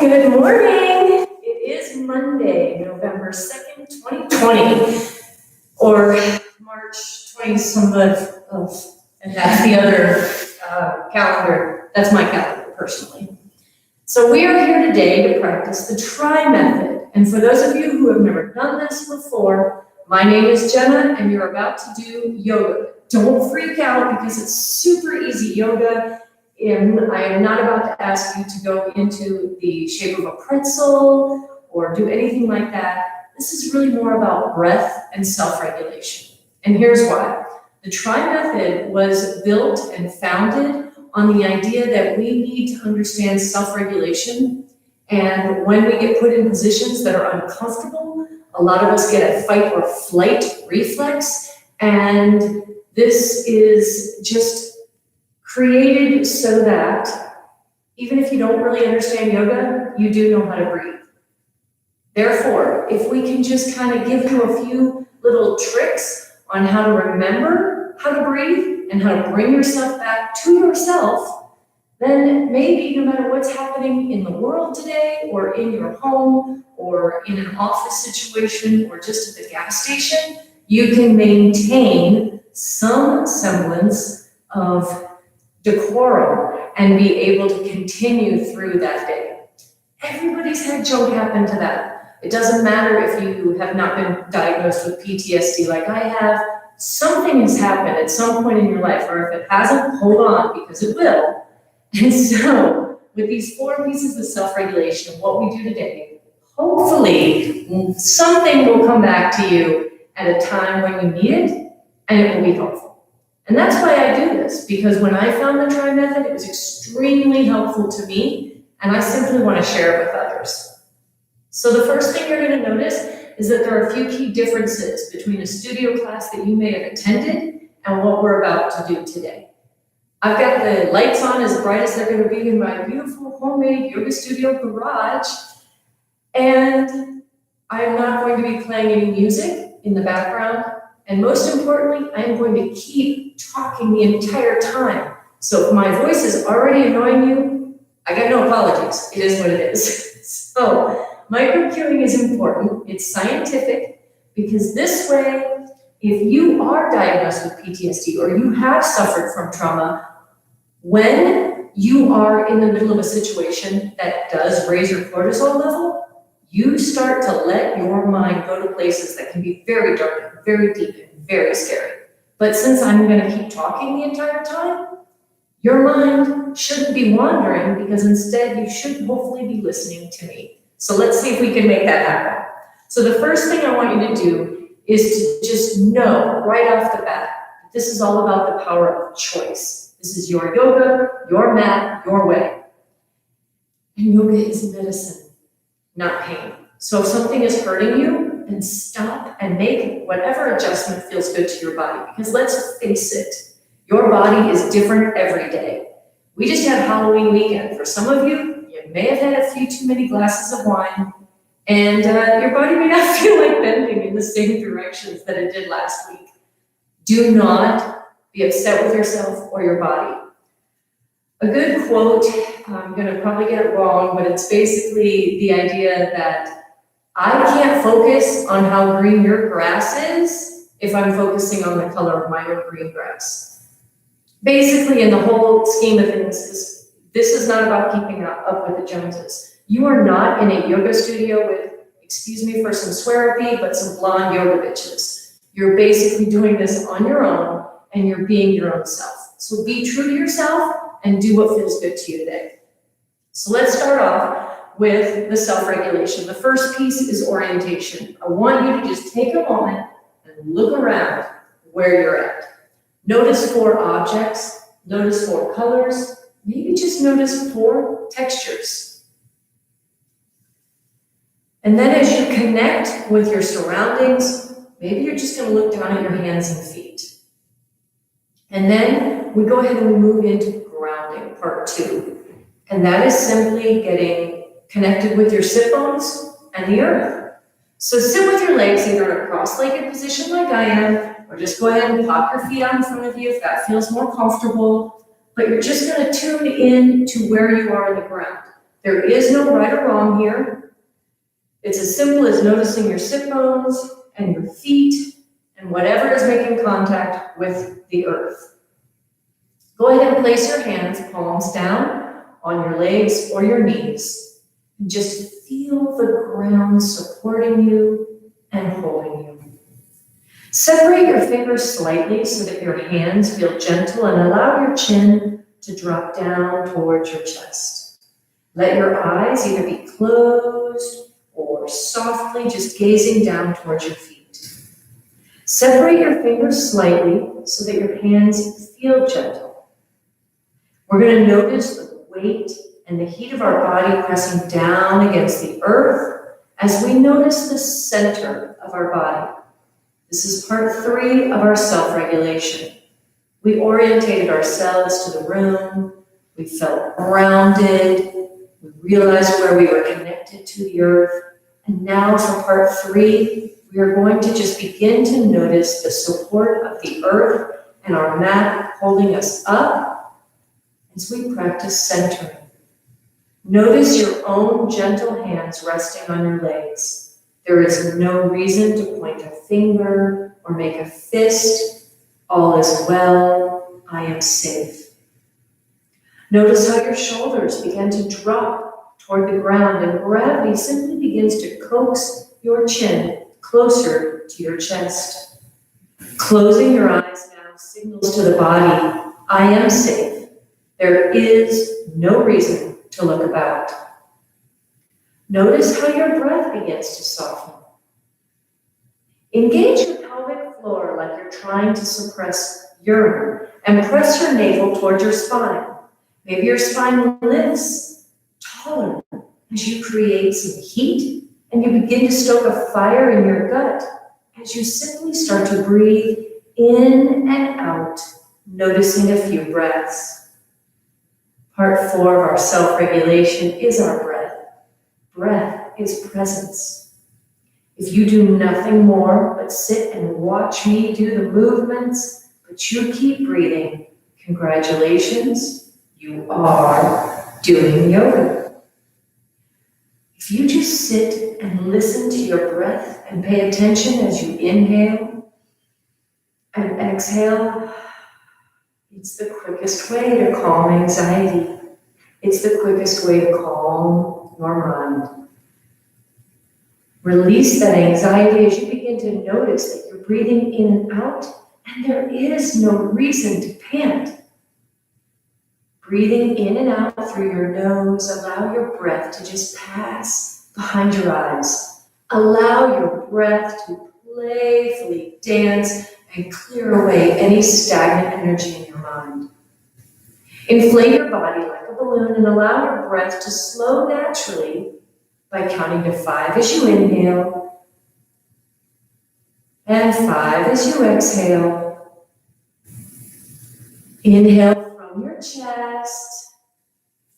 Good morning. It is Monday, November 2nd, 2020, or March 20th and that's the other calendar. That's my calendar, personally. So we are here today to practice the try method. And for those of you who have never done this before, my name is Jenah, and you're about to do yoga. Don't freak out because it's super easy yoga. And I am not about to ask you to go into the shape of a pretzel or do anything like that. This is really more about breath and self-regulation. And here's why. The try method was built and founded on the idea that we need to understand self-regulation. And when we get put in positions that are uncomfortable, a lot of us get a fight or flight reflex. And this is just created so that even if you don't really understand yoga, you do know how to breathe. Therefore, if we can just kind of give you a few little tricks on how to remember how to breathe and how to bring yourself back to yourself, then maybe no matter what's happening in the world today or in your home or in an office situation or just at the gas station, you can maintain some semblance of decorum and be able to continue through that day. Everybody's had junk happen to them. It doesn't matter if you have not been diagnosed with PTSD like I have. Something has happened at some point in your life, or if it hasn't, hold on, because it will. And so, with these 4 pieces of self-regulation, what we do today, hopefully something will come back to you at a time when you need it, and it will be helpful. And that's why I do this, because when I found the try method, it was extremely helpful to me, and I simply want to share it with others. So the first thing you're going to notice is that there are a few key differences between a studio class that you may have attended and what we're about to do today. I've got the lights on as bright as they're going to be in my beautiful homemade yoga studio garage, and I'm not going to be playing any music in the background. And most importantly, I am going to keep talking the entire time. So if my voice is already annoying you, I got no apologies. It is what it is. So micro cueing is important. It's scientific because this way, if you are diagnosed with PTSD or you have suffered from trauma, when you are in the middle of a situation that does raise your cortisol level, you start to let your mind go to places that can be very dark, very deep, and very scary. But since I'm going to keep talking the entire time, your mind shouldn't be wandering because instead you should hopefully be listening to me. So let's see if we can make that happen. So the first thing I want you to do is to just know right off the bat, this is all about the power of choice. This is your yoga, your mat, your way. And yoga is medicine, not pain. So if something is hurting you, then stop and make whatever adjustment feels good to your body. Because let's face it, your body is different every day. We just had Halloween weekend. For some of you, you may have had a few too many glasses of wine, and your body may not feel like bending in the same directions that it did last week. Do not be upset with yourself or your body. A good quote, I'm going to probably get it wrong, but it's basically the idea that I can't focus on how green your grass is if I'm focusing on the color of my own green grass. Basically, in the whole scheme of things, this is not about keeping up with the Joneses. You are not in a yoga studio with, excuse me for some swearapy, but some blonde yoga bitches. You're basically doing this on your own, and you're being your own self. So be true to yourself and do what feels good to you today. So let's start off with the self-regulation. The first piece is orientation. I want you to just take a moment and look around where you're at. Notice 4 objects, notice 4 colors, maybe just notice 4 textures. And then as you connect with your surroundings, maybe you're just going to look down at your hands and feet. And then we go ahead and we move into grounding, part 2. And that is simply getting connected with your sit bones and the earth. So sit with your legs either in a cross-legged position like I am, or just go ahead and pop your feet out in front of you if that feels more comfortable. But you're just going to tune in to where you are in the ground. There is no right or wrong here. It's as simple as noticing your sit bones and your feet and whatever is making contact with the earth. Go ahead and place your hands, palms down, on your legs or your knees, and just feel the ground supporting you and holding you. Separate your fingers slightly so that your hands feel gentle and allow your chin to drop down towards your chest. Let your eyes either be closed or softly just gazing down towards your feet. Separate your fingers slightly so that your hands feel gentle. We're going to notice the weight and the heat of our body pressing down against the earth as we notice the center of our body. This is part 3 of our self-regulation. We orientated ourselves to the room. We felt grounded. We realized where we were connected to the earth. And now for part 3, we are going to just begin to notice the support of the earth and our mat holding us up as we practice centering. Notice your own gentle hands resting on your legs. There is no reason to point a finger or make a fist. All is well. I am safe. Notice how your shoulders begin to drop toward the ground and gravity simply begins to coax your chin closer to your chest. Closing your eyes now signals to the body, I am safe. There is no reason to look about. Notice how your breath begins to soften. Engage your pelvic floor like you're trying to suppress urine and press your navel towards your spine. Maybe your spine lifts taller as you create some heat and you begin to stoke a fire in your gut as you simply start to breathe in and out, noticing a few breaths. Part 4 of our self-regulation is our breath. Breath is presence. If you do nothing more but sit and watch me do the movements, but you keep breathing, congratulations, you are doing yoga. If you just sit and listen to your breath and pay attention as you inhale and exhale, it's the quickest way to calm anxiety. It's the quickest way to calm your mind. Release that anxiety as you begin to notice that you're breathing in and out, and there is no reason to pant. Breathing in and out through your nose, allow your breath to just pass behind your eyes. Allow your breath to playfully dance and clear away any stagnant energy in your mind. Inflate your body like a balloon and allow your breath to slow naturally by counting to 5 as you inhale and 5 as you exhale. Inhale from your chest.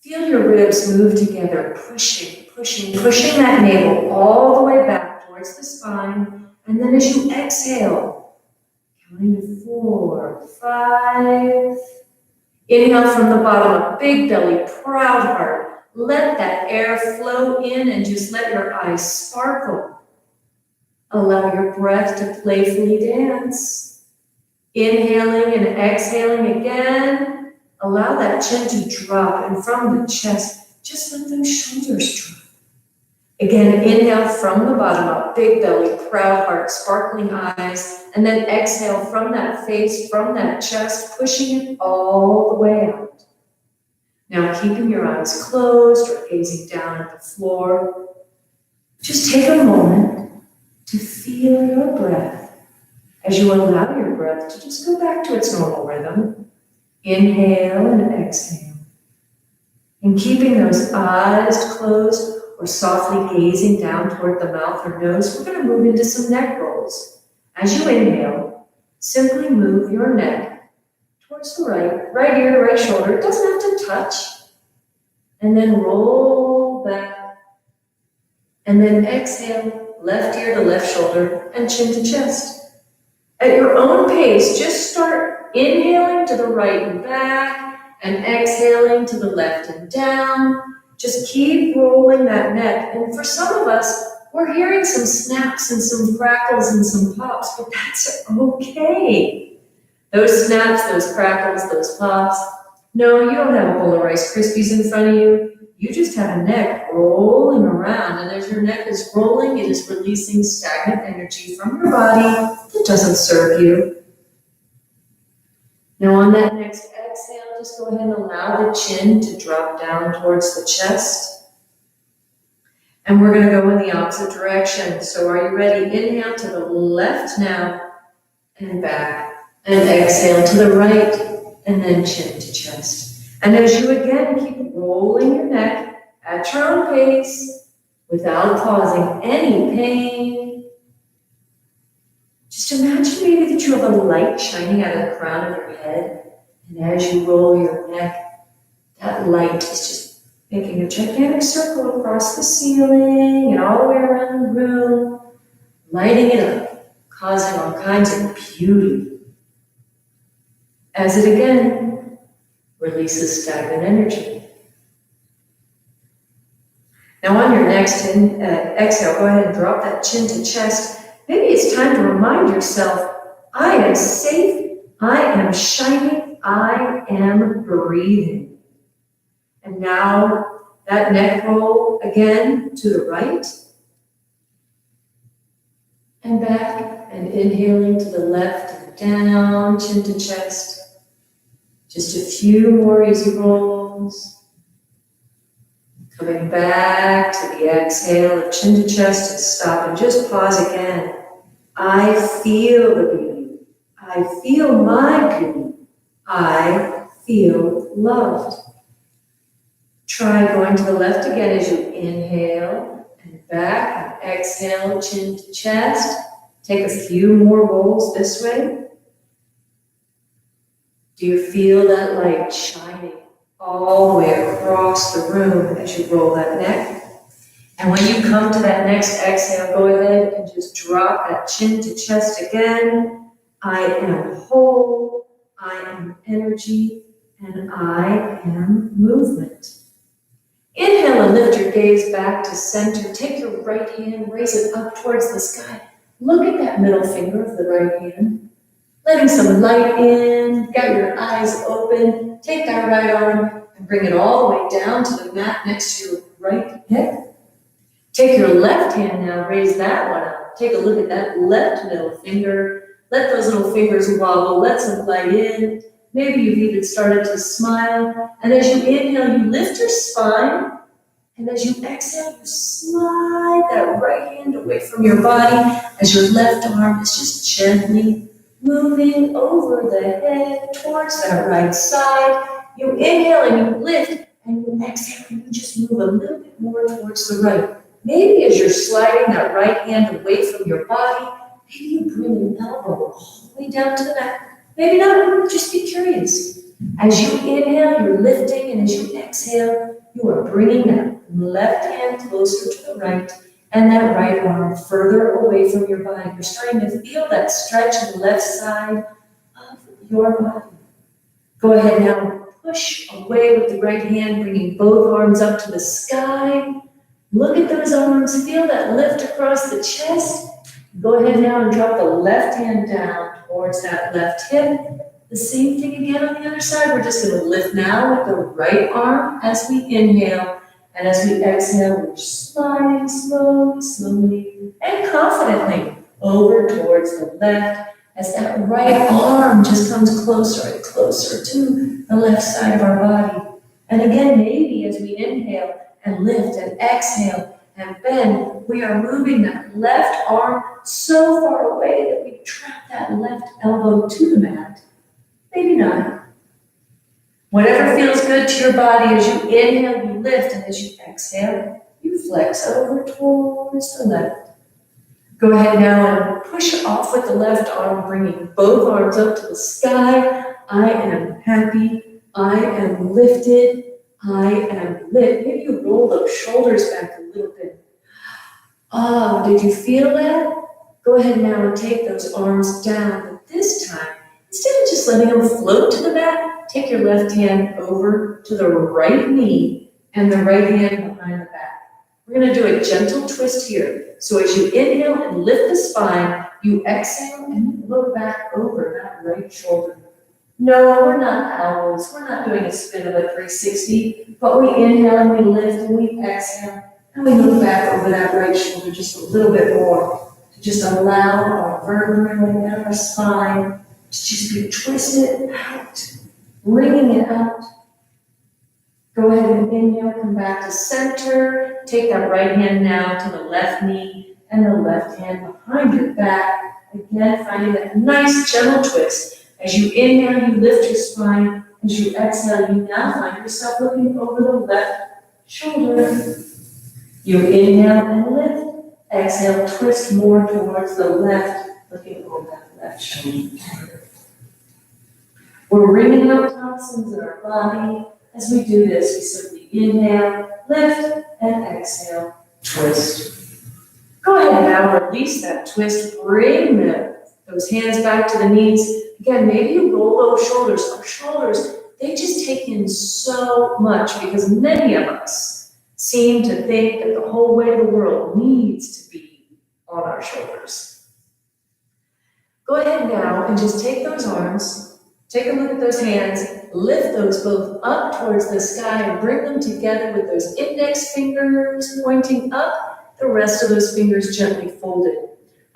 Feel your ribs move together, pushing that navel all the way back towards the spine. And then as you exhale, counting to 4, 5. Inhale from the bottom, a big belly, proud heart. Let that air flow in and just let your eyes sparkle. Allow your breath to playfully dance. Inhaling and exhaling again. Allow that chin to drop, and from the chest, just let those shoulders drop. Again, inhale from the bottom up, big belly, proud heart, sparkling eyes, and then exhale from that face, from that chest, pushing it all the way out. Now, keeping your eyes closed or gazing down at the floor, just take a moment to feel your breath as you allow your breath to just go back to its normal rhythm. Inhale and exhale. And keeping those eyes closed or softly gazing down toward the mouth or nose, we're going to move into some neck rolls. As you inhale, simply move your neck towards the right ear, right shoulder. It doesn't have to touch. And then roll back. And then exhale, left ear to left shoulder and chin to chest. At your own pace, just start inhaling to the right and back and exhaling to the left and down. Just keep rolling that neck. And for some of us, we're hearing some snaps and some crackles and some pops, but that's okay. Those snaps, those crackles, those pops, no, you don't have a bowl of Rice Krispies in front of you. You just have a neck rolling around, and as your neck is rolling, it is releasing stagnant energy from your body that doesn't serve you. Now on that next exhale, just go ahead and allow the chin to drop down towards the chest. And we're going to go in the opposite direction. So are you ready? Inhale to the left now and back. And exhale to the right and then chin to chest. And as you again keep rolling your neck at your own pace without causing any pain, just imagine maybe that you have a light shining out of the crown of your head. And as you roll your neck, that light is just making a gigantic circle across the ceiling and all the way around the room, lighting it up, causing all kinds of beauty. As it again releases stagnant energy. Now on your next exhale, go ahead and drop that chin to chest. Maybe it's time to remind yourself, I am safe, I am shining, I am breathing. And now that neck roll again to the right and back, and inhaling to the left and down, chin to chest. Just a few more easy rolls. Coming back to the exhale of chin to chest and stop and just pause again. I feel the beauty. I feel my beauty. I feel loved. Try going to the left again as you inhale and back and exhale, chin to chest. Take a few more rolls this way. Do you feel that light shining all the way across the room as you roll that neck? And when you come to that next exhale, go ahead and just drop that chin to chest again. I am whole, I am energy, and I am movement. Inhale and lift your gaze back to center. Take your right hand, raise it up towards the sky. Look at that middle finger of the right hand. Letting some light in, got your eyes open. Take that right arm and bring it all the way down to the mat next to your right hip. Take your left hand now, raise that one up. Take a look at that left middle finger. Let those little fingers wobble, let some light in. Maybe you've even started to smile. And as you inhale, you lift your spine. And as you exhale, you slide that right hand away from your body as your left arm is just gently moving over the head towards that right side. You inhale and you lift, and you exhale and you just move a little bit more towards the right. Maybe as you're sliding that right hand away from your body, maybe you bring an elbow all the way down to the mat. Maybe not, just be curious. As you inhale, you're lifting, and as you exhale, you are bringing that left hand closer to the right, and that right arm further away from your body. You're starting to feel that stretch on the left side of your body. Go ahead now and push away with the right hand, bringing both arms up to the sky. Look at those arms. Feel that lift across the chest. Go ahead now and drop the left hand down towards that left hip. The same thing again on the other side. We're just going to lift now with the right arm as we inhale. And as we exhale, we're sliding slowly, and confidently over towards the left as that right arm just comes closer and closer to the left side of our body. And again, maybe as we inhale and lift and exhale and bend, we are moving that left arm so far away that we trap that left elbow to the mat. Maybe not. Whatever feels good to your body, as you inhale, you lift, and as you exhale, you flex over towards the left. Go ahead now and push off with the left arm, bringing both arms up to the sky. I am happy. I am lifted. I am lit. Maybe you roll those shoulders back a little bit. Oh, did you feel that? Go ahead now and take those arms down, but this time, instead of just letting them float to the mat, take your left hand over to the right knee and the right hand behind the back. We're gonna do a gentle twist here. So as you inhale and lift the spine, you exhale and look back over that right shoulder. No, we're not owls. We're not doing a spin of a 360, but we inhale and we lift and we exhale and we look back over that right shoulder just a little bit more to just allow our vertebrae and our spine to just be twisted out, bringing it out. Go ahead and inhale, come back to center. Take that right hand now to the left knee and the left hand behind your back. Again, finding that nice gentle twist. As you inhale, you lift your spine. As you exhale, you now find yourself looking over the left shoulder. You inhale and lift. Exhale, twist more towards the left, looking over that left shoulder. We're wringing out toxins in our body. As we do this, we simply inhale, lift, and exhale, twist. Go ahead now, release that twist. Bring those hands back to the knees. Again, maybe you roll those shoulders. Our shoulders, they just take in so much because many of us seem to think that the whole weight of the world needs to be on our shoulders. Go ahead now and just take those arms, take a look at those hands, lift those both up towards the sky and bring them together with those index fingers pointing up, the rest of those fingers gently folded.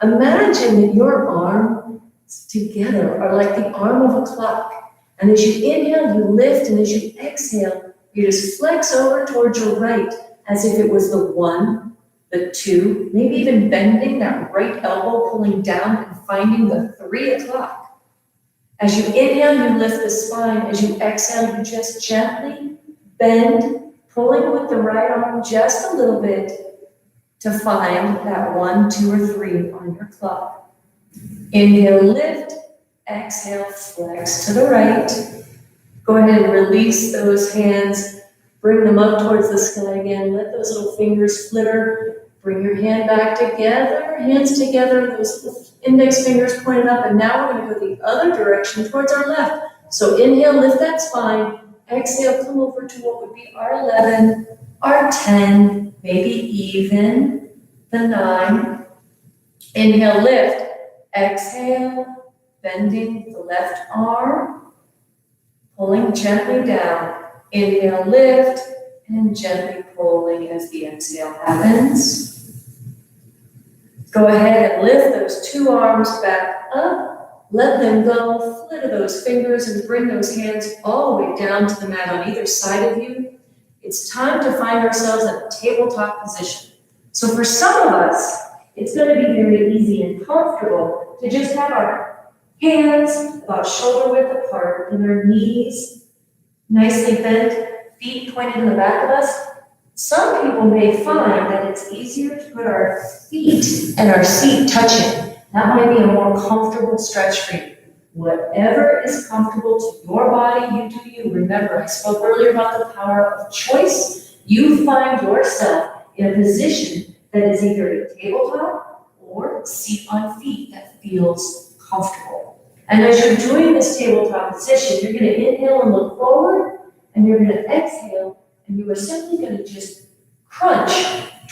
Imagine that your arms together are like the arm of a clock. And as you inhale, you lift, and as you exhale, you just flex over towards your right as if it was the 1, the 2, maybe even bending that right elbow, pulling down and finding the 3 o'clock. As you inhale, you lift the spine. As you exhale, you just gently bend, pulling with the right arm just a little bit to find that 1, 2, or 3 on your clock. Inhale, lift. Exhale, flex to the right. Go ahead and release those hands. Bring them up towards the sky again. Let those little fingers flitter. Bring your hand back together, hands together, those index fingers pointed up, and now we're going to go the other direction towards our left. So inhale, lift that spine. Exhale, come over to what would be our 11, our 10, maybe even the 9. Inhale, lift. Exhale, bending the left arm, pulling gently down. Inhale, lift, and gently pulling as the exhale happens. Go ahead and lift those 2 arms back up. Let them go. Flitter those fingers and bring those hands all the way down to the mat on either side of you. It's time to find ourselves in a tabletop position. So for some of us, it's going to be very easy and comfortable to just have our hands about shoulder width apart and our knees nicely bent, feet pointed in the back of us. Some people may find that it's easier to put our feet and our seat touching. That might be a more comfortable stretch for you. Whatever is comfortable to your body, you do you. Remember, I spoke earlier about the power of choice. You find yourself in a position that is either a tabletop or seat on feet that feels comfortable. And as you're doing this tabletop position, you're going to inhale and look forward, and you're going to exhale, and you are simply going to just crunch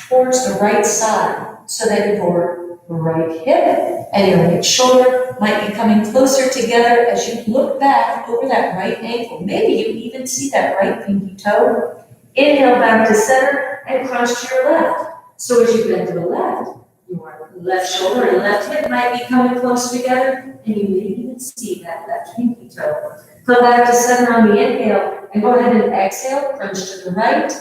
towards the right side so that your right hip and your right shoulder might be coming closer together as you look back over that right ankle. Maybe you even see that right pinky toe. Inhale back to center and crunch to your left. So as you bend to the left, your left shoulder and left hip might be coming close together, and you may even see that left pinky toe. Come back to center on the inhale, and go ahead and exhale, crunch to the right.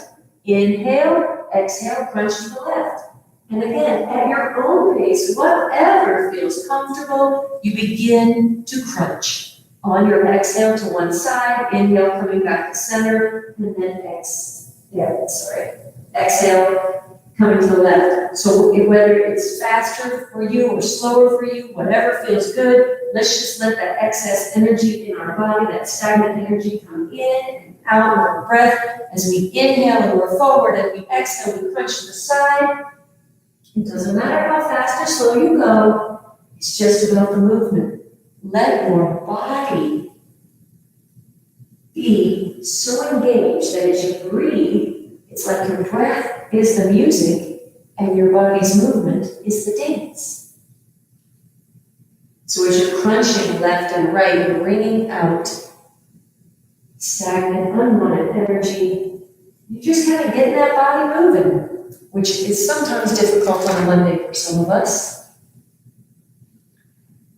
Inhale, exhale, crunch to the left. And again, at your own pace, whatever feels comfortable, you begin to crunch. On your exhale to one side, inhale, coming back to center, and then exhale, coming to the left. So whether it's faster for you or slower for you, whatever feels good, let's just let that excess energy in our body, that stagnant energy come in and out of our breath. As we inhale and we're forward, and we exhale, we crunch to the side. It doesn't matter how fast or slow you go, it's just about the movement. Let your body be so engaged that as you breathe, It's like your breath is the music and your body's movement is the dance. So as you're crunching left and right, you're bringing out stagnant, unwanted energy. You're just kind of getting that body moving, which is sometimes difficult on a Monday for some of us.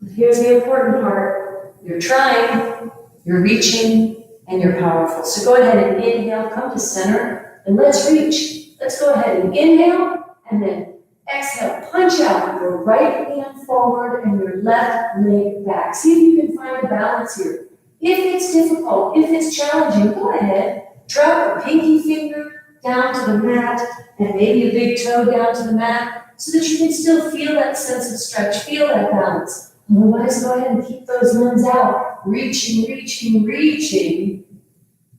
But here's the important part. You're trying, you're reaching, and you're powerful. So go ahead and inhale, come to center, and let's reach. Let's go ahead and inhale, and then exhale, punch out with your right hand forward and your left leg back. See if you can find a balance here. If it's difficult, if it's challenging, go ahead, drop a pinky finger down to the mat and maybe a big toe down to the mat so that you can still feel that sense of stretch, feel that balance. Otherwise, go ahead and keep those limbs out, reaching, reaching, reaching.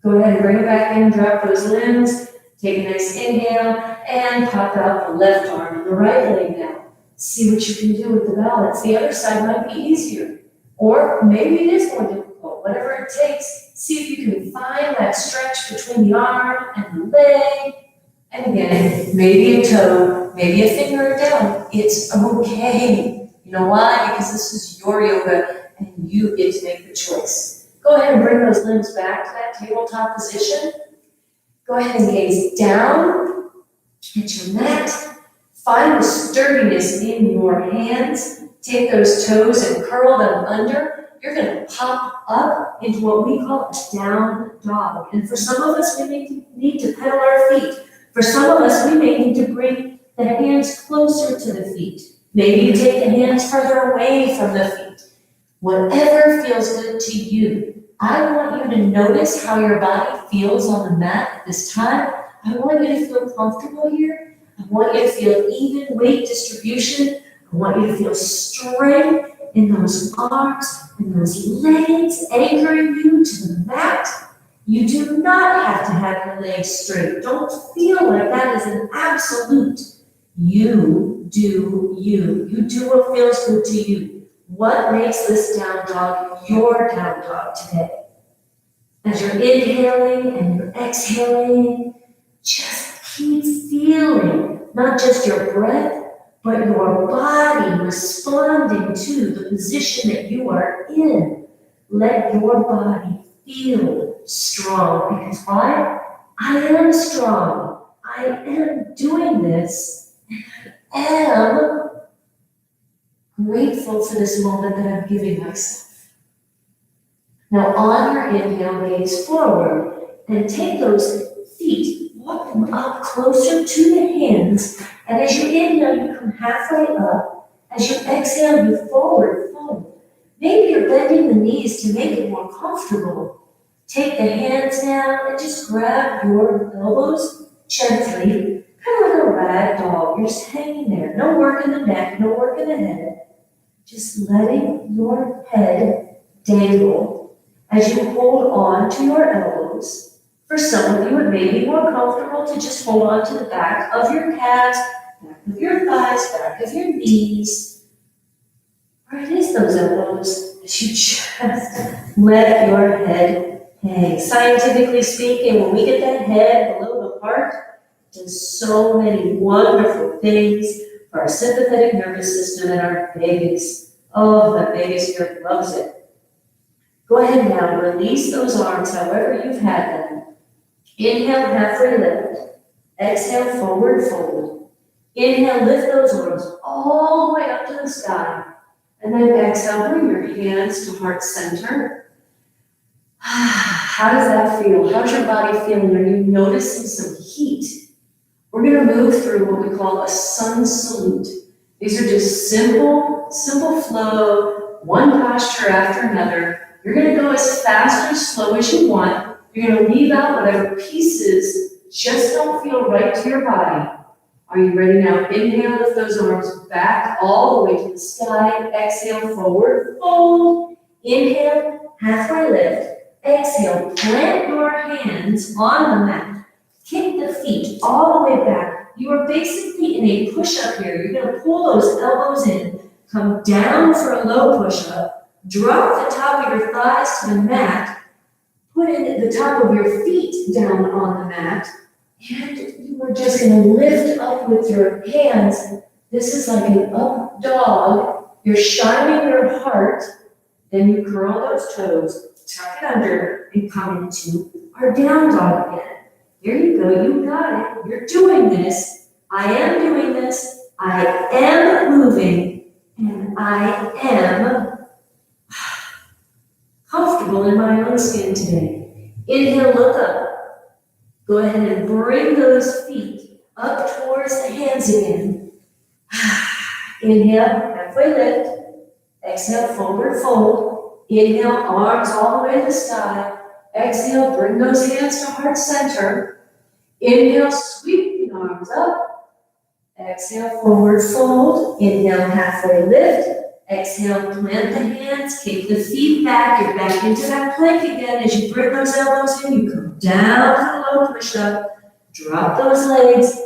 Go ahead and bring it back in, drop those limbs, take a nice inhale, and pop out the left arm and the right leg now. See what you can do with the balance. The other side might be easier, or maybe it is more difficult. Whatever it takes, see if you can find that stretch between the arm and the leg. And again, maybe a toe, maybe a finger down. It's okay. You know why? Because this is your yoga and you get to make the choice. Go ahead and bring those limbs back to that tabletop position. Go ahead and gaze down at your mat. Find the sturdiness in your hands. Take those toes and curl them under. You're going to pop up into what we call a down dog. And for some of us, we may need to pedal our feet. For some of us, we may need to bring the hands closer to the feet. Maybe you take the hands further away from the feet. Whatever feels good to you. I want you to notice how your body feels on the mat at this time. I want you to feel comfortable here. I want you to feel even weight distribution. I want you to feel strength in those arms and those legs anchoring you to the mat. You do not have to have your legs straight. Don't feel like that is an absolute. You do you. You do what feels good to you. What makes this down dog your down dog today? As you're inhaling and you're exhaling, just keep feeling not just your breath, but your body responding to the position that you are in. Let your body feel strong. Because why? I am strong. I am doing this. I am grateful for this moment that I'm giving myself. Now on your inhale, gaze forward and take those feet, walk them up closer to the hands. And as you inhale, you come halfway up. As you exhale, you forward fold. Maybe you're bending the knees to make it more comfortable. Take the hands down and just grab your elbows gently, kind of like a rag doll. You're just hanging there. No work in the neck, no work in the head. Just letting your head dangle as you hold on to your elbows. For some of you, it may be more comfortable to just hold on to the back of your calves, back of your thighs, back of your knees. Or it is those elbows as you just let your head hang. Scientifically speaking, when we get that head below the heart, it does so many wonderful things for our sympathetic nervous system and our vagus. Oh, the vagus nerve loves it. Go ahead now, release those arms however you've had them. Inhale, halfway lift. Exhale, forward fold. Inhale, lift those arms all the way up to the sky. And then exhale, bring your hands to heart center. How does that feel? How's your body feeling? Are you noticing some heat? We're going to move through what we call a sun salute. These are just simple flow, one posture after another. You're going to go as fast or slow as you want. You're going to leave out whatever pieces just don't feel right to your body. Are you ready now? Inhale, lift those arms back all the way to the sky. Exhale, forward fold. Inhale, halfway lift. Exhale, plant your hands on the mat. Kick the feet all the way back. You are basically in a push-up here. You're going to pull those elbows in, come down for a low push-up. Drop the top of your thighs to the mat. Put in the top of your feet down on the mat. And you are just going to lift up with your hands. This is like an up dog. You're shining your heart. Then you curl those toes, tuck it under, and come into our down dog again. There you go. You got it. You're doing this. I am doing this. I am moving. And I am comfortable in my own skin today. Inhale, look up. Go ahead and bring those feet up towards the hands again. Inhale, halfway lift. Exhale, forward fold. Inhale, arms all the way to the sky. Exhale, bring those hands to heart center. Inhale, sweep the arms up. Exhale, forward fold. Inhale, halfway lift. Exhale, plant the hands, kick the feet back. You're back into that plank again. As you bring those elbows in, you come down to the low push-up. Drop those legs,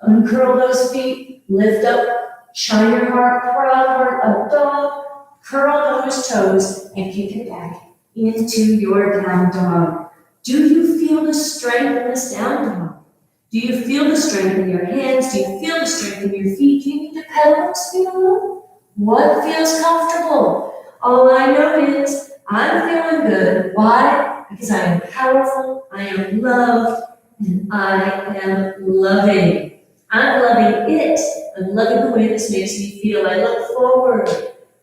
uncurl those feet, lift up, shine your heart, proud heart, up dog. Curl those toes and kick it back into your down dog. Do you feel the strength in this down dog? Do you feel the strength in your hands? Do you feel the strength in your feet? Do you need to pedal those feet a little? What feels comfortable? All I know is I'm feeling good. Why? Because I am powerful, I am loved, and I am loving. I'm loving it. I'm loving the way this makes me feel. I look forward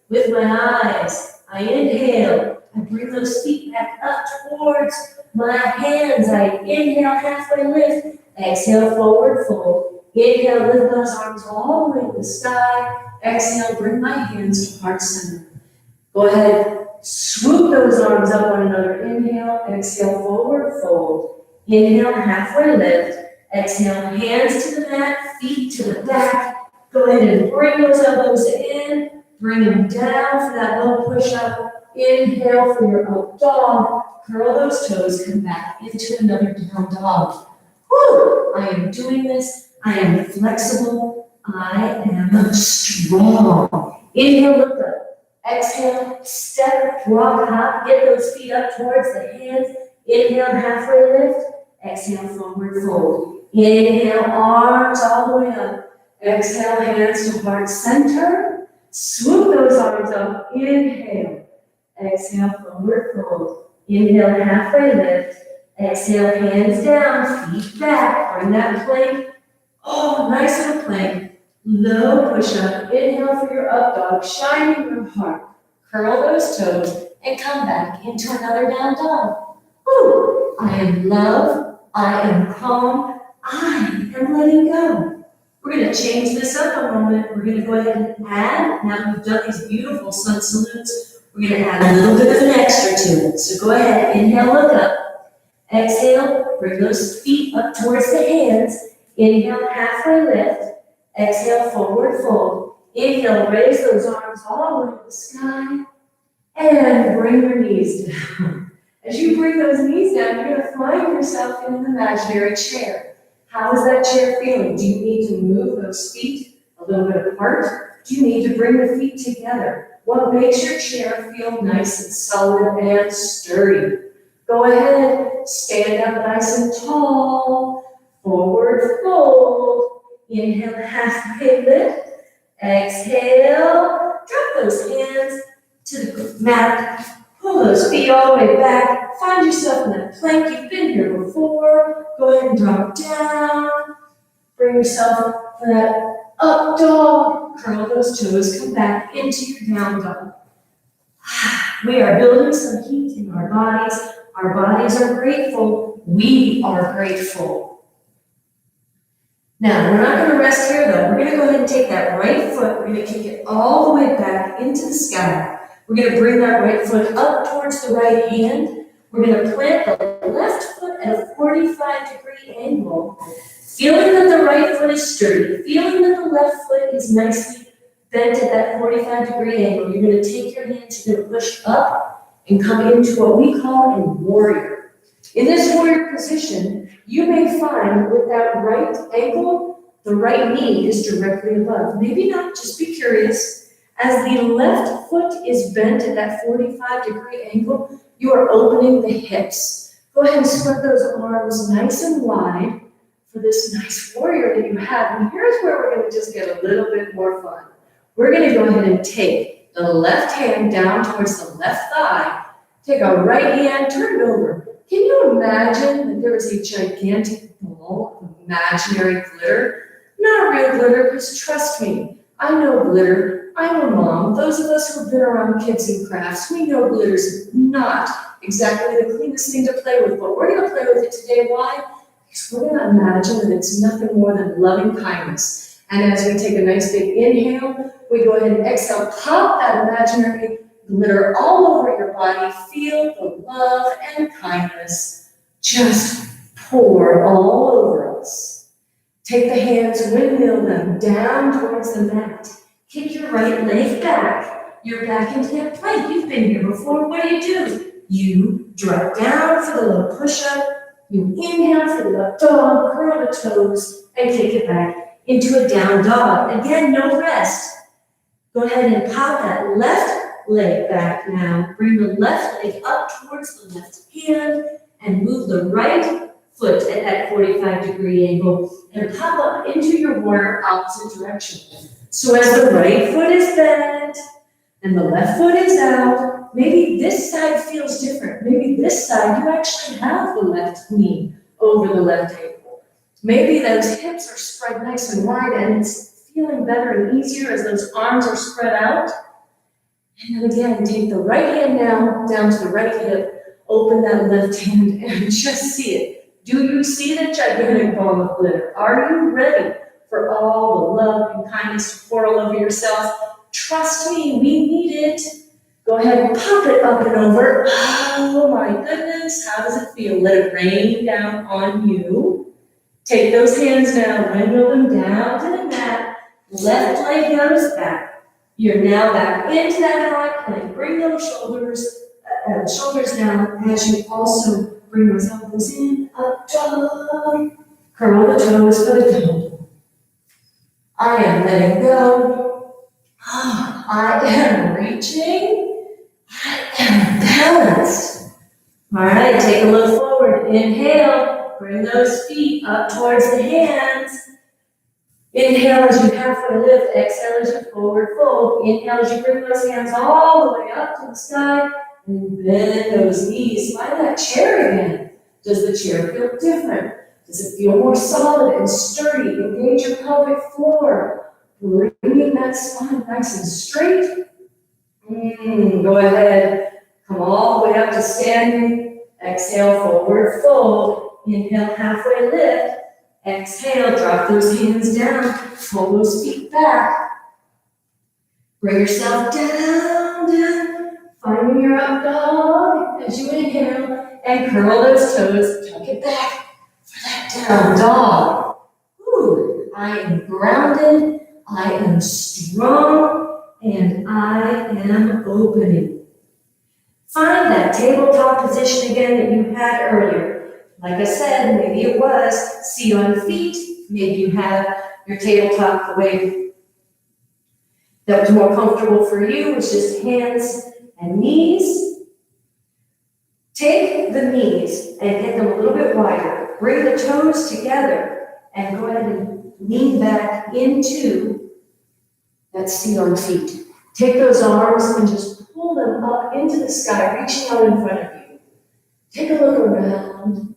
with my eyes. I inhale. I bring those feet back up towards my hands. I inhale, halfway lift. Exhale, forward fold. Inhale, lift those arms all the way to the sky. Exhale, bring my hands to heart center. Go ahead, swoop those arms up on another inhale. Exhale, forward fold. Inhale, halfway lift. Exhale, hands to the mat, feet to the back. Go ahead and bring those elbows in. Bring them down for that low push-up. Inhale for your up dog. Curl those toes, come back into another down dog. Woo! I am doing this. I am flexible. I am strong. Inhale, look up. Exhale, step, rock, hop. Get those feet up towards the hands. Inhale, halfway lift. Exhale, forward fold. Inhale, arms all the way up. Exhale, hands to heart center. Swoop those arms up. Inhale. Exhale, forward fold. Inhale, halfway lift. Exhale, hands down, feet back. Bring that plank. Oh, nice little plank. Low push-up. Inhale for your up dog. Shining your heart. Curl those toes and come back into another down dog. Woo! I am love. I am calm. I am letting go. We're going to change this up a moment. We're going to go ahead and add. Now that we've done these beautiful sun salutes, we're going to add a little bit of an extra to it. So go ahead. Inhale, look up. Exhale, bring those feet up towards the hands. Inhale, halfway lift. Exhale, forward fold. Inhale, raise those arms all the way to the sky. And bring your knees down. As you bring those knees down, you're going to find yourself in an imaginary chair. How is that chair feeling? Do you need to move those feet a little bit apart? Do you need to bring the feet together? What makes your chair feel nice and solid and sturdy? Go ahead, stand up nice and tall. Forward fold. Inhale, halfway lift. Exhale, drop those hands to the mat. Pull those feet all the way back. Find yourself in that plank. You've been here before. Go ahead and drop down. Bring yourself to that up dog. Curl those toes. Come back into your down dog. We are building some heat in our bodies. Our bodies are grateful. We are grateful. Now, we're not going to rest here, though. We're going to go ahead and take that right foot. We're going to kick it all the way back into the sky. We're going to bring that right foot up towards the right hand. We're going to plant the left foot at a 45-degree angle, feeling that the right foot is sturdy, feeling that the left foot is nicely bent at that 45-degree angle. You're going to take your hands, you're going to push up and come into what we call a warrior. In this warrior position, you may find with that right ankle, the right knee is directly above. Maybe not, just be curious. As the left foot is bent at that 45-degree angle, you are opening the hips. Go ahead and spread those arms nice and wide. for this nice warrior that you have. And here's where we're going to just get a little bit more fun. We're going to go ahead and take the left hand down towards the left thigh. Take our right hand, turn it over. Can you imagine that there is a gigantic ball of imaginary glitter? Not real glitter, because trust me, I know glitter. I'm a mom. Those of us who've been around kids and crafts, we know glitter's not exactly the cleanest thing to play with, but we're going to play with it today. Why? Because we're going to imagine that it's nothing more than loving kindness. And as we take a nice big inhale, we go ahead and exhale, pop that imaginary glitter all over your body. Feel the love and kindness just pour all over us. Take the hands, windmill them down towards the mat. Kick your right leg back. You're back into that plank. You've been here before. What do? You drop down for the little push-up. You inhale for the up dog, curl the toes, and kick it back into a down dog. Again, no rest. Go ahead and pop that left leg back now. Bring the left leg up towards the left hand and move the right foot at that 45-degree angle and pop up into your warrior opposite direction. So as the right foot is bent and the left foot is out, maybe this side feels different. Maybe this side, you actually have the left knee over the left ankle. Maybe those hips are spread nice and wide and it's feeling better and easier as those arms are spread out. And then again, take the right hand now, down to the right hip, open that left hand and just see it. Do you see the gigantic ball of glitter? Are you ready for all the love and kindness to pour all over yourself? Trust me, we need it. Go ahead and pop it up and over. Oh my goodness, how does it feel? Let it rain down on you. Take those hands now, windmill them down to the mat. Left leg goes back. You're now back into that high plank. Bring those shoulders down as you also bring those elbows in, up dog. Curl the toes for the dog. I am letting go. I am reaching. I am balanced. All right, take a look forward. Inhale, bring those feet up towards the hands. Inhale as you halfway lift. Exhale as you forward fold. Inhale as you bring those hands all the way up to the sky. And bend those knees. Find that chair again. Does the chair feel different? Does it feel more solid and sturdy? Engage your pelvic floor. Bringing that spine nice and straight. Go ahead. Come all the way up to standing. Exhale, forward fold. Inhale, halfway lift. Exhale, drop those hands down. Pull those feet back. Bring yourself down. Finding your up dog as you inhale. And curl those toes. Tuck it back for that down dog. Ooh, I am grounded. I am strong. And I am opening. Find that tabletop position again that you had earlier. Like I said, maybe it was seat on feet. Maybe you have your tabletop the way that was more comfortable for you, which is hands and knees. Take the knees and get them a little bit wider. Bring the toes together and go ahead and lean back into that seat on feet. Take those arms and just pull them up into the sky, reaching out in front of you. Take a look around.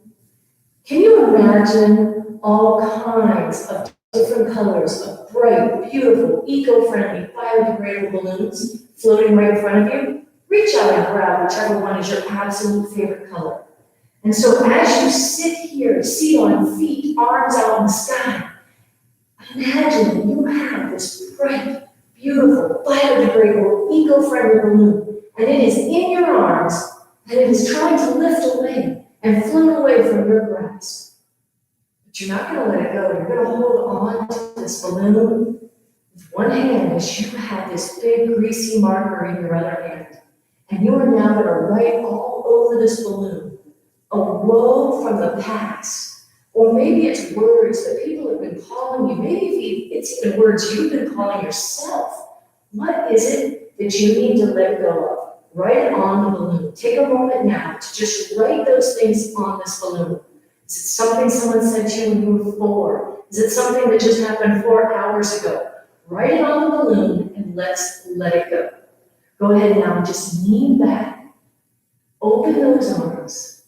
Can you imagine all kinds of different colors of bright, beautiful, eco-friendly, biodegradable balloons floating right in front of you? Reach out and grab whichever one is your absolute favorite color. And so as you sit here, seat on feet, arms out in the sky, imagine that you have this bright, beautiful, biodegradable, eco-friendly balloon, and it is in your arms, and it is trying to lift away and float away from your grasp. But you're not going to let it go. You're going to hold on to this balloon with one hand as you have this big greasy marker in your other hand. And you are now going to write all over this balloon a woe from the past. Or maybe it's words that people have been calling you. Maybe it's even words you've been calling yourself. What is it that you need to let go of? Write it on the balloon. Take a moment now to just write those things on this balloon. Is it something someone said to you when you were 4? Is it something that just happened 4 hours ago? Write it on the balloon and let's let it go. Go ahead now and just lean back, open those arms,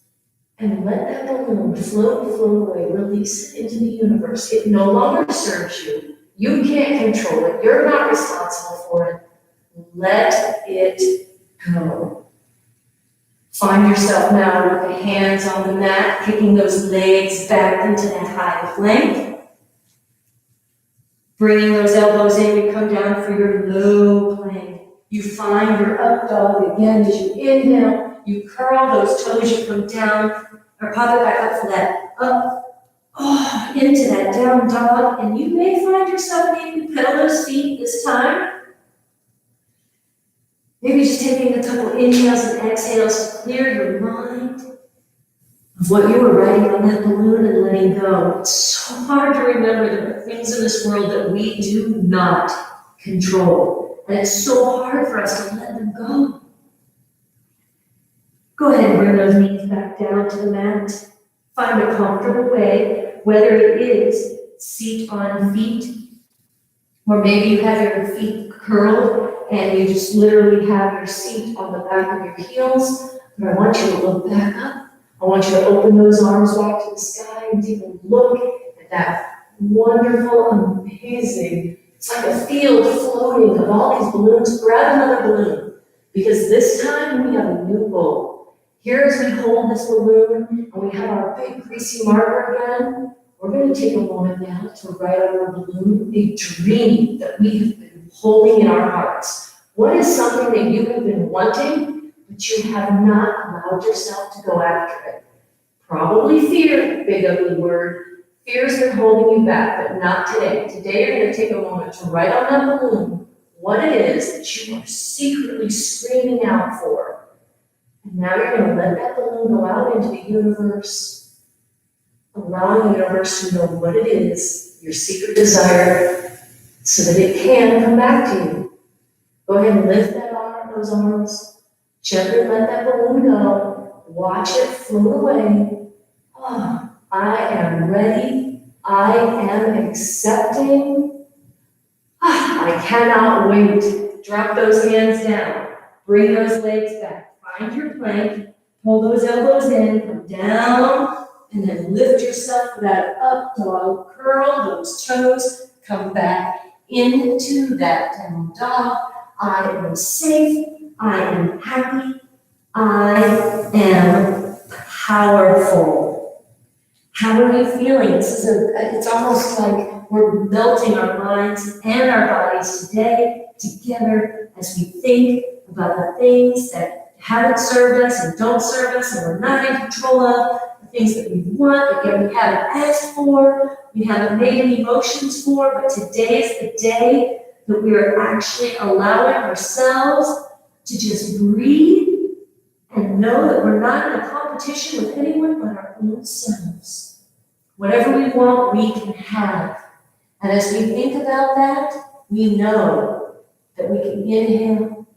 and let that balloon float away. Release it into the universe. It no longer serves you. You can't control it. You're not responsible for it. Let it go. Find yourself now with the hands on the mat, kicking those legs back into that high plank. Bringing those elbows in, we come down for your low plank. You find your up dog again as you inhale. You curl those toes, you come down, or pop it back up for that up, into that down dog. And you may find yourself needing to pedal those feet this time. Maybe just taking a couple inhales and exhales to clear your mind of what you were writing on that balloon and letting go. It's so hard to remember there are things in this world that we do not control. And it's so hard for us to let them go. Go ahead and bring those knees back down to the mat. Find a comfortable way, whether it is seat on feet, or maybe you have your feet curled and you just literally have your seat on the back of your heels. But I want you to look back up. I want you to open those arms back to the sky and take a look at that wonderful, amazing, it's like a field floating of all these balloons. Grab another balloon, because this time we have a new goal. Here as we hold this balloon and we have our big greasy marker again, we're going to take a moment now to write on our balloon a dream that we have been holding in our hearts. What is something that you have been wanting, but you have not allowed yourself to go after it? Probably fear, big ugly word. Fear's been holding you back, but not today. Today you're going to take a moment to write on that balloon what it is that you are secretly screaming out for. And now you're going to let that balloon go out into the universe, allowing the universe to know what it is, your secret desire, so that it can come back to you. Go ahead and lift those arms. Gently let that balloon go. Watch it float away. Oh, I am ready. I am accepting. I cannot wait. Drop those hands down. Bring those legs back. Find your plank. Pull those elbows in. Come down. And then lift yourself for that up dog. Curl those toes. Come back into that down dog. I am safe. I am happy. I am powerful. How are you feeling? It's almost like we're melting our minds and our bodies today together as we think about the things that haven't served us and don't serve us and we're not in control of, the things that we want, but yet we haven't asked for, we haven't made any motions for, but today is the day that we are actually allowing ourselves to just breathe and know that we're not in a competition with anyone but our own selves. Whatever we want, we can have. And as we think about that, we know that we can inhale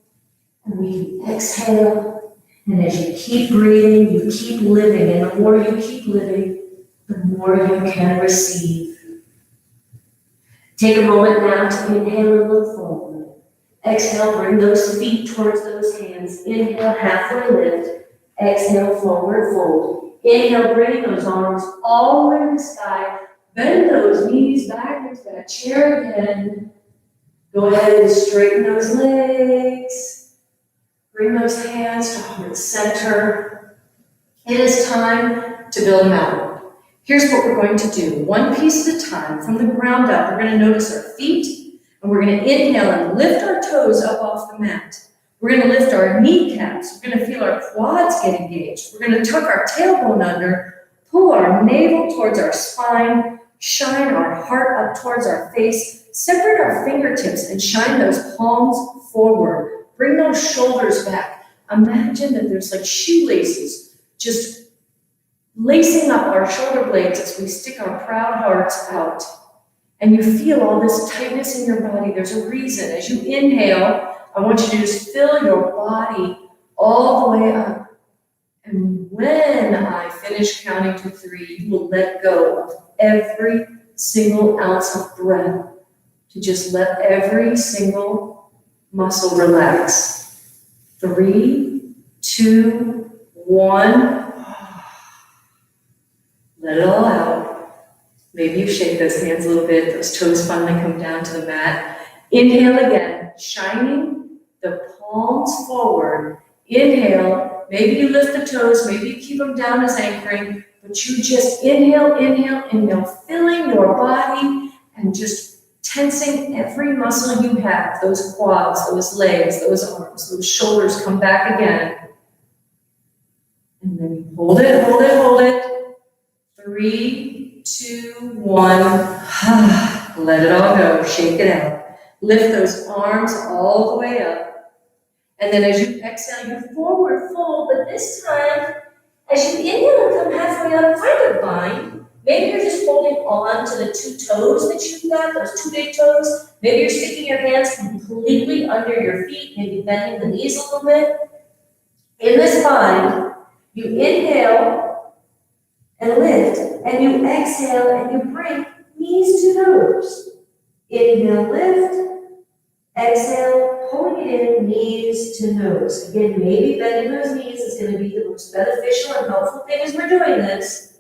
and we can exhale. And as you keep breathing, you keep living. And the more you keep living, the more you can receive. Take a moment now to inhale and look forward. Exhale, bring those feet towards those hands. Inhale, halfway lift. Exhale, forward fold. Inhale, bring those arms all the way to the sky. Bend those knees back into that chair again. Go ahead and straighten those legs. Bring those hands to heart center. It is time to build a mountain. Here's what we're going to do. One piece at a time, from the ground up. We're going to notice our feet, and we're going to inhale and lift our toes up off the mat. We're going to lift our kneecaps. We're going to feel our quads get engaged. We're going to tuck our tailbone under, pull our navel towards our spine, shine our heart up towards our face, separate our fingertips and shine those palms forward. Bring those shoulders back. Imagine that there's like shoelaces just lacing up our shoulder blades as we stick our proud hearts out. And you feel all this tightness in your body. There's a reason. As you inhale, I want you to just fill your body all the way up and When I finish counting to 3, you will let go of every single ounce of breath to just let every single muscle relax. 3, 2, 1. Let it all out. Maybe you shake those hands a little bit, those toes finally come down to the mat. Inhale again, shining the palms forward. Inhale, maybe you lift the toes, maybe you keep them down as anchoring, but you just inhale, inhale, inhale, filling your body and just tensing every muscle you have, those quads, those legs, those arms, those shoulders come back again. And then you hold it, hold it, hold it. 3, 2, 1. Let it all go, shake it out. Lift those arms all the way up. And then as you exhale, you forward fold, but this time, as you inhale and come halfway up, find a bind. Maybe you're just holding on to the 2 toes that you've got, those 2 big toes. Maybe you're sticking your hands completely under your feet, maybe bending the knees a little bit. In this bind, you inhale and lift, and you exhale and you bring knees to nose. Inhale, lift. Exhale, pulling it in, knees to nose. Again, maybe bending those knees is going to be the most beneficial and helpful thing as we're doing this.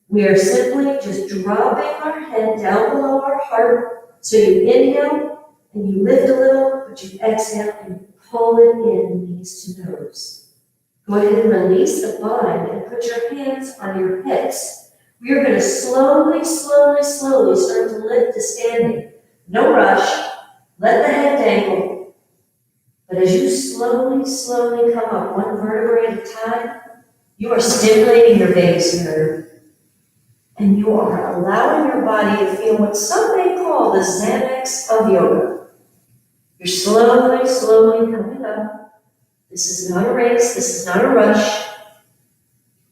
We are simply just dropping our head down below our heart. So you inhale and you lift a little, but you exhale and pull it in, knees to nose. Go ahead and release the bind and put your hands on your hips. We are going to slowly, slowly, slowly start to lift to standing. No rush. Let the head dangle. But as you slowly, slowly come up, one vertebrae at a time, you are stimulating your vagus nerve. And you are allowing your body to feel what some may call the Xanax of yoga. You're slowly, slowly coming up. This is not a race. This is not a rush.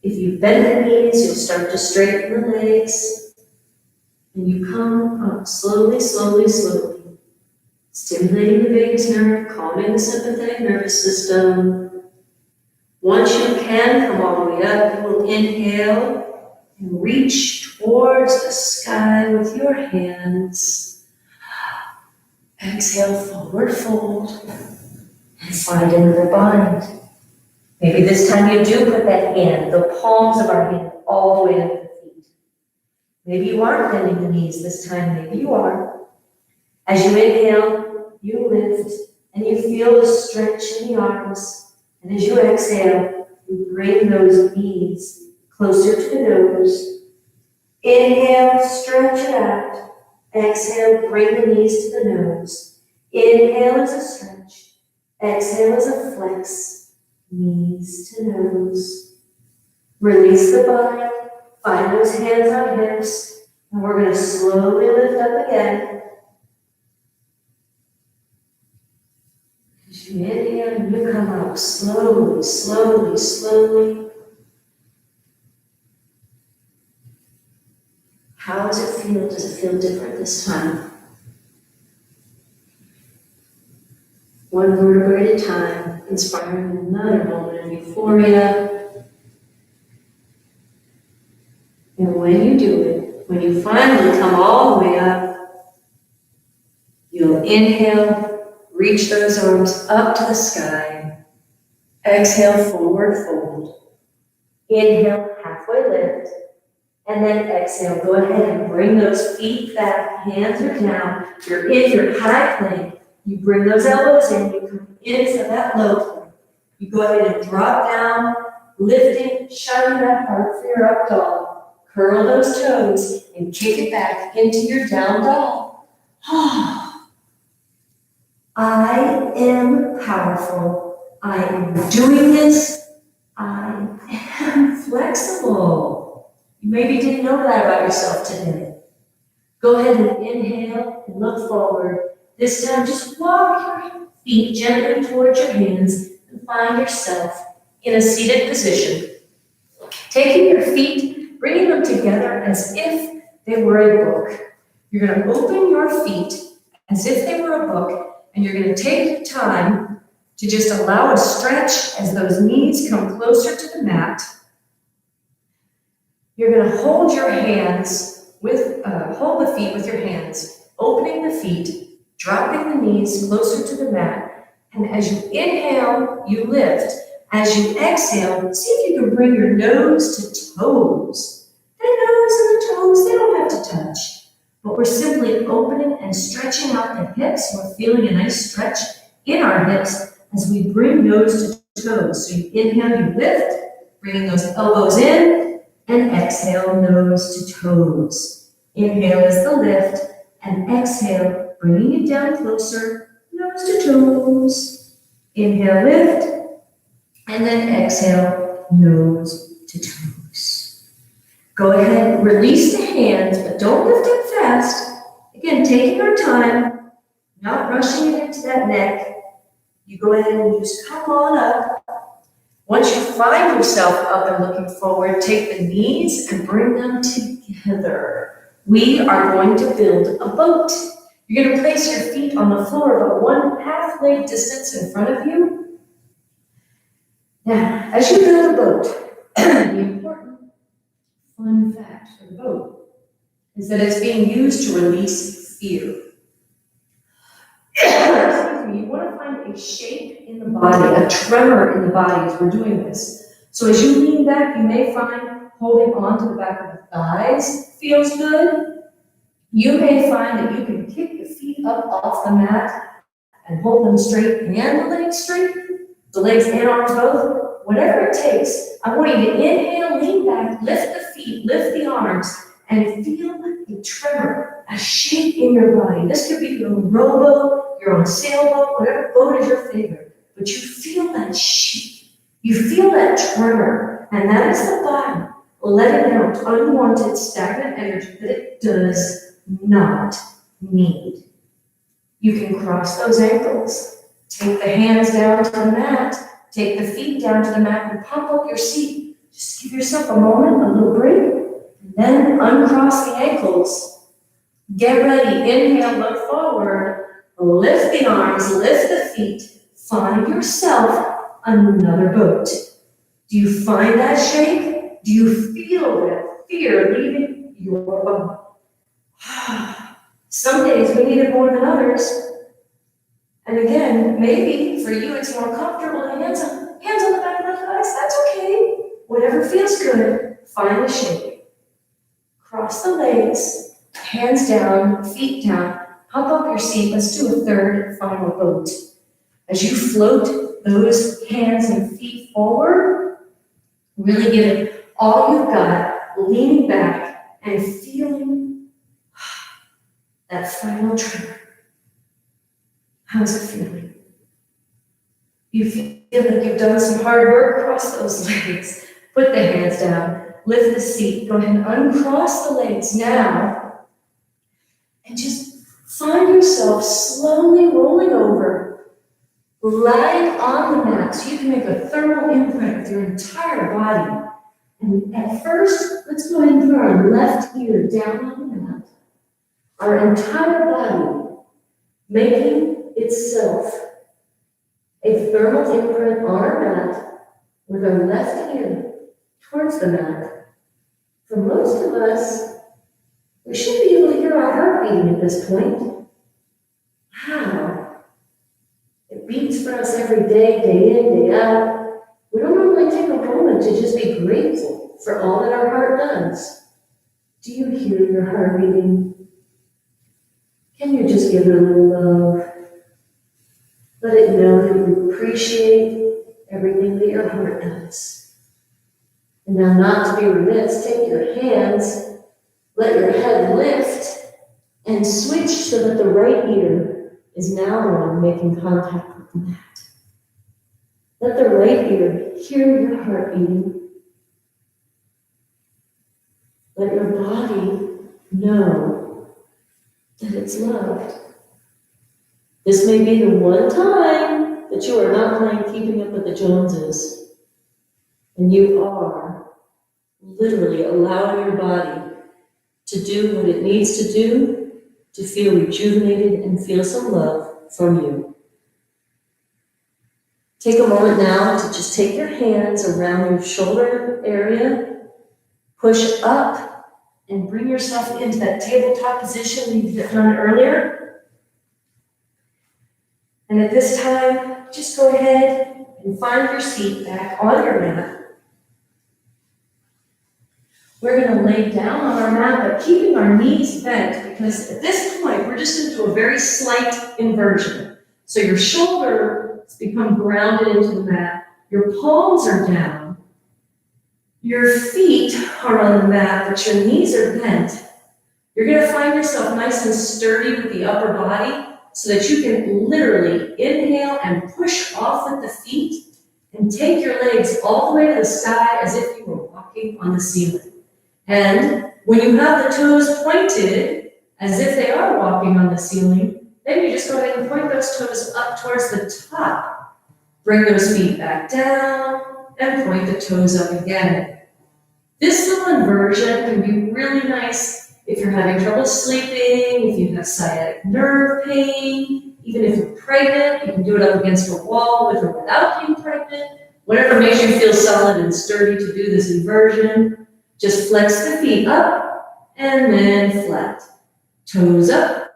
If you bend the knees, you'll start to straighten the legs. And you come up slowly, slowly, slowly. Stimulating the vagus nerve, calming the sympathetic nervous system. Once you can come all the way up, you will inhale and reach towards the sky with your hands. Exhale, forward fold, and find another bind. Maybe this time you do put that hand, the palms of our hand, all the way up the feet. Maybe you aren't bending the knees this time, maybe you are. As you inhale, you lift, and you feel the stretch in the arms. And as you exhale, you bring those knees closer to the nose. Inhale, stretch it out. Exhale, bring the knees to the nose. Inhale is a stretch. Exhale is a flex. Knees to nose. Release the bind. Find those hands on hips. And we're going to slowly lift up again. As you inhale and you come up slowly, slowly, slowly. How does it feel? Does it feel different this time? One vertebrae at a time, inspiring another moment of euphoria. And when you do it, when you finally come all the way up, you'll inhale. Reach those arms up to the sky. Exhale, forward fold. Inhale, halfway lift. And then exhale, go ahead and bring those feet back. Hands are down. You're in your high plank. You bring those elbows in. You come into that low plank. You go ahead and drop down, lifting, shining that heart for your up dog. Curl those toes and kick it back into your down dog. I am powerful. I am doing this. I am flexible. You maybe didn't know that about yourself today. Go ahead and inhale and look forward. This time, just walk your feet gently towards your hands and find yourself in a seated position. Taking your feet, bringing them together as if they were a book. You're going to open your feet as if they were a book. And you're going to take time to just allow a stretch as those knees come closer to the mat. You're going to hold your hands hold the feet with your hands, opening the feet, dropping the knees closer to the mat. And as you inhale, you lift. As you exhale, see if you can bring your nose to toes. The nose and the toes, they don't have to touch. But we're simply opening and stretching out the hips. We're feeling a nice stretch in our hips as we bring nose to toes. So you inhale, you lift, bringing those elbows in, and exhale, nose to toes. Inhale is the lift, and exhale, bringing it down closer, nose to toes. Inhale, lift, and then exhale, nose to toes. Go ahead, release the hands, but don't lift it fast. Again, taking our time, not rushing it into that neck. You go ahead and just come on up. Once you find yourself up and looking forward, take the knees and bring them together. We are going to build a boat. You're going to place your feet on the floor about 1/2 leg distance in front of you. Now, as you build a boat, the important fun fact for the boat is that it's being used to release fear. You want to find a shape in the body, a tremor in the body as we're doing this. So as you lean back, you may find holding on to the back of the thighs feels good. You may find that you can kick the feet up off the mat and hold them straight and the legs straight, the legs and arms both. Whatever it takes, I want you to inhale, lean back, lift the feet, lift the arms, and feel a tremor, a shake in your body. This could be your own rowboat, your own sailboat, whatever boat is your favorite. But you feel that shake. You feel that tremor, and that is the body letting out unwanted, stagnant energy that it does not need. You can cross those ankles. Take the hands down to the mat. Take the feet down to the mat and pump up your seat. Just give yourself a moment, a little break, and then uncross the ankles. Get ready. Inhale, look forward. Lift the arms, lift the feet. Find yourself another boat. Do you find that shake? Do you feel that fear leaving your body? Some days we need it more than others. And again, maybe for you it's more comfortable. Hands on the back of the thighs, that's okay. Whatever feels good, find the shape. Cross the legs, hands down, feet down. Pump up your seat. Let's do a third final boat. As you float those hands and feet forward, really give it all you've got, leaning back and feeling that final tremor. How's it feeling? You feel like you've done some hard work. Cross those legs. Put the hands down. Lift the seat. Go ahead and uncross the legs now. And just find yourself slowly rolling over, lying on the mat so you can make a thermal imprint with your entire body. And at first, let's go ahead and put our left ear down on the mat. Our entire body making itself a thermal imprint on our mat with our left ear towards the mat. For most of us, we should be able to hear our heart beating at this point. Wow. It beats for us every day, day in, day out. We don't normally take a moment to just be grateful for all that our heart does. Do you hear your heart beating? Can you just give it a little love? Let it know that you appreciate everything that your heart does. And now, not to be remiss, take your hands, let your head lift, and switch so that the right ear is now on making contact with the mat. Let the right ear hear your heart beating. Let your body know that it's loved. This may be the one time that you are not playing Keeping Up with the Joneses, and you are literally allowing your body to do what it needs to do to feel rejuvenated and feel some love from you. Take a moment now to just take your hands around your shoulder area, Push up and bring yourself into that tabletop position you've done earlier. And at this time, just go ahead and find your seat back on your mat. We're going to lay down on our mat, but keeping our knees bent, because at this point, we're just into a very slight inversion. So your shoulders become grounded into the mat, your palms are down, your feet are on the mat, but your knees are bent. You're going to find yourself nice and sturdy with the upper body so that you can literally inhale and push off with the feet and take your legs all the way to the sky as if you were walking on the ceiling. And when you have the toes pointed as if they are walking on the ceiling, then you just go ahead and point those toes up towards the top. Bring those feet back down and point the toes up again. This little inversion can be really nice if you're having trouble sleeping, if you have sciatic nerve pain, even if you're pregnant. You can do it up against a wall with or without being pregnant. Whatever makes you feel solid and sturdy to do this inversion. Just flex the feet up and then flat. Toes up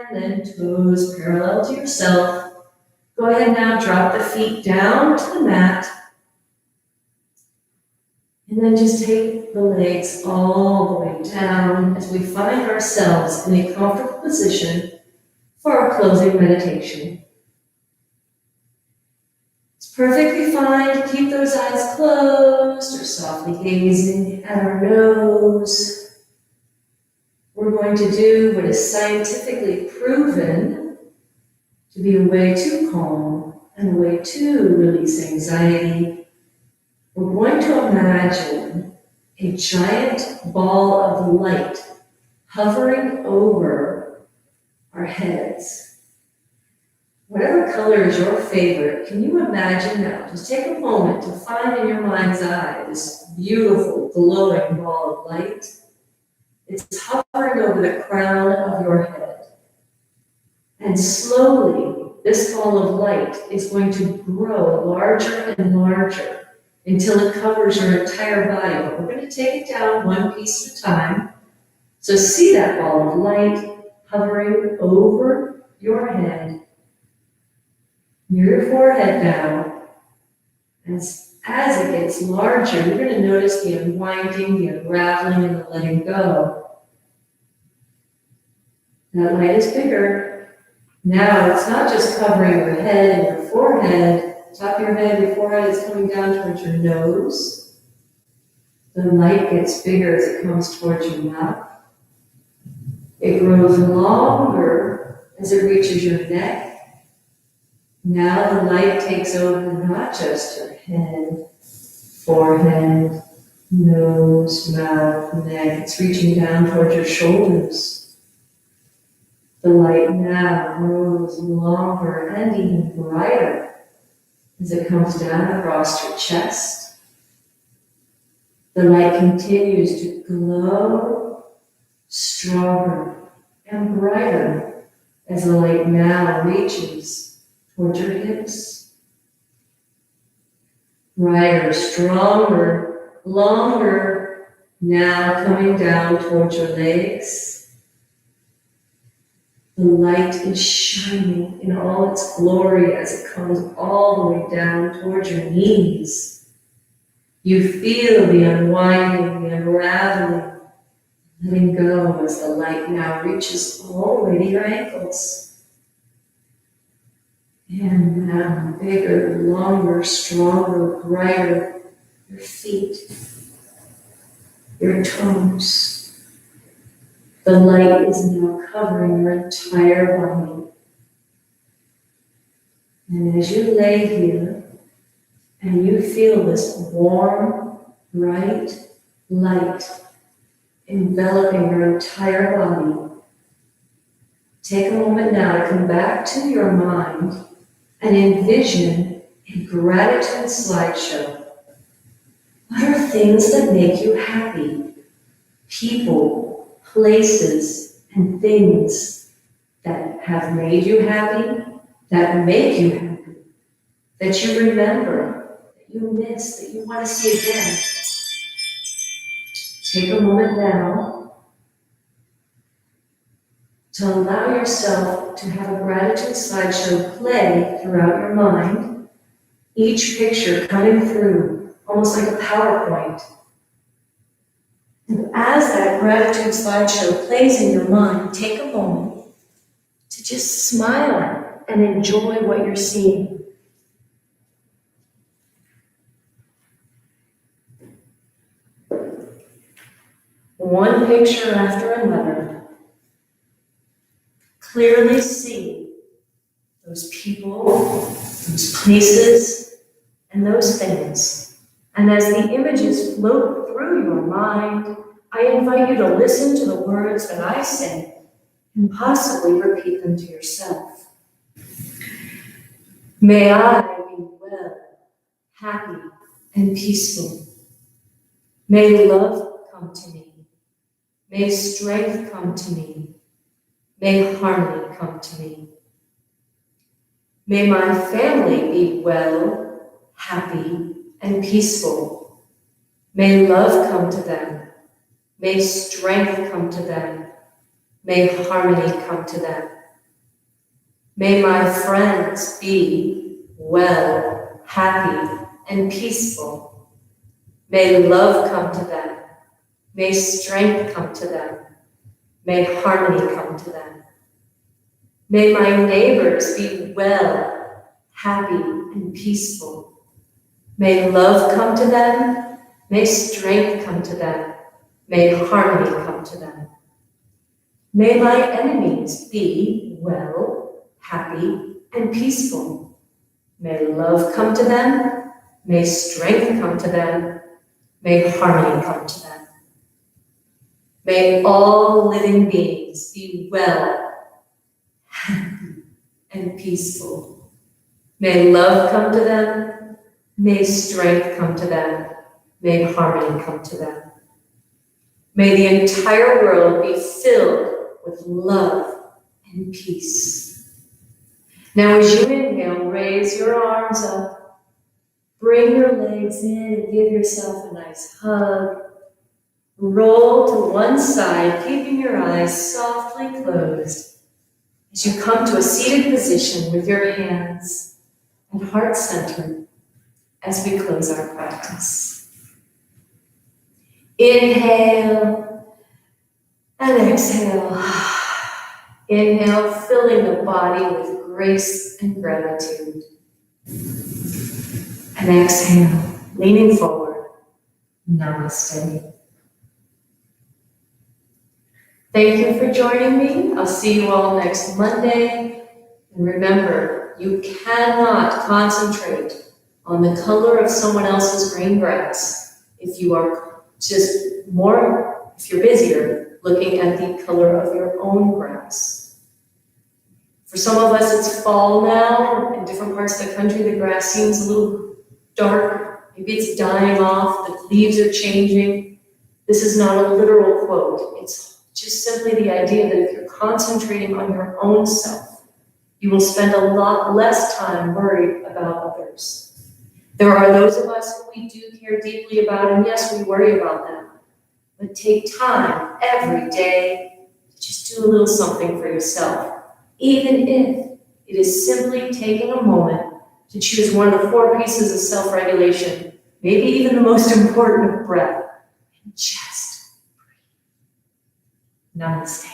and then toes parallel to yourself. Go ahead now, drop the feet down to the mat. And then just take the legs all the way down as we find ourselves in a comfortable position for our closing meditation. It's perfectly fine to keep those eyes closed or softly gazing at our nose. We're going to do what is scientifically proven to be a way to calm and a way to release anxiety. We're going to imagine a giant ball of light hovering over our heads. Whatever color is your favorite, can you imagine now? Just take a moment to find in your mind's eye this beautiful, glowing ball of light. It's hovering over the crown of your head. And slowly, this ball of light is going to grow larger and larger until it covers your entire body. But we're going to take it down one piece at a time. So see that ball of light hovering over your head, near your forehead now. As it gets larger, you're going to notice the unwinding, the unraveling, and the letting go. That light is bigger. Now it's not just covering your head and your forehead. Top of your head, your forehead is coming down towards your nose. The light gets bigger as it comes towards your mouth. It grows longer as it reaches your neck. Now the light takes over not just your head, forehead, nose, mouth, neck. It's reaching down towards your shoulders. The light now grows longer and even brighter as it comes down across your chest. The light continues to glow stronger and brighter as the light now reaches towards your hips. Brighter, stronger, longer, now coming down towards your legs. The light is shining in all its glory as it comes all the way down towards your knees. You feel the unwinding, the unraveling, letting go as the light now reaches all the way to your ankles. And now bigger, longer, stronger, brighter, your feet, your toes. The light is now covering your entire body. And as you lay here and you feel this warm, bright light enveloping your entire body, take a moment now to come back to your mind and envision a gratitude slideshow. What are things that make you happy? People, places, and things that have made you happy, that make you happy, that you remember, that you miss, that you want to see again. Take a moment now to allow yourself to have a gratitude slideshow play throughout your mind, each picture coming through almost like a PowerPoint. And as that gratitude slideshow plays in your mind, take a moment to just smile and enjoy what you're seeing. One picture after another, clearly see those people, those places, and those things. And as the images float through your mind, I invite you to listen to the words that I say and possibly repeat them to yourself. May I be well, happy, and peaceful. May love come to me. May strength come to me. May harmony come to me. May my family be well, happy, and peaceful. May love come to them. May strength come to them. May harmony come to them. May my friends be well, happy, and peaceful. May love come to them. May strength come to them. May harmony come to them. May my neighbors be well, happy, and peaceful. May love come to them. May strength come to them. May harmony come to them. May my enemies be well, happy, and peaceful. May love come to them. May strength come to them. May harmony come to them. May all living beings be well, happy, and peaceful. May love come to them. May strength come to them. May harmony come to them. May the entire world be filled with love and peace. Now as you inhale, raise your arms up. Bring your legs in and give yourself a nice hug. Roll to one side, keeping your eyes softly closed as you come to a seated position with your hands and heart centered as we close our practice. Inhale and exhale. Inhale, filling the body with grace and gratitude. And exhale, leaning forward. Namaste. Thank you for joining me. I'll see you all next Monday. And remember, you cannot concentrate on the color of someone else's green grass if you're busier looking at the color of your own grass. For some of us, it's fall now. In different parts of the country, the grass seems a little dark. Maybe it's dying off, the leaves are changing. This is not a literal quote. It's just simply the idea that if you're concentrating on your own self, you will spend a lot less time worried about others. There are those of us who we do care deeply about, and yes, we worry about them. But take time every day to just do a little something for yourself, even if it is simply taking a moment to choose one of the 4 pieces of self-regulation, maybe even the most important of breath, and just breathe. Namaste.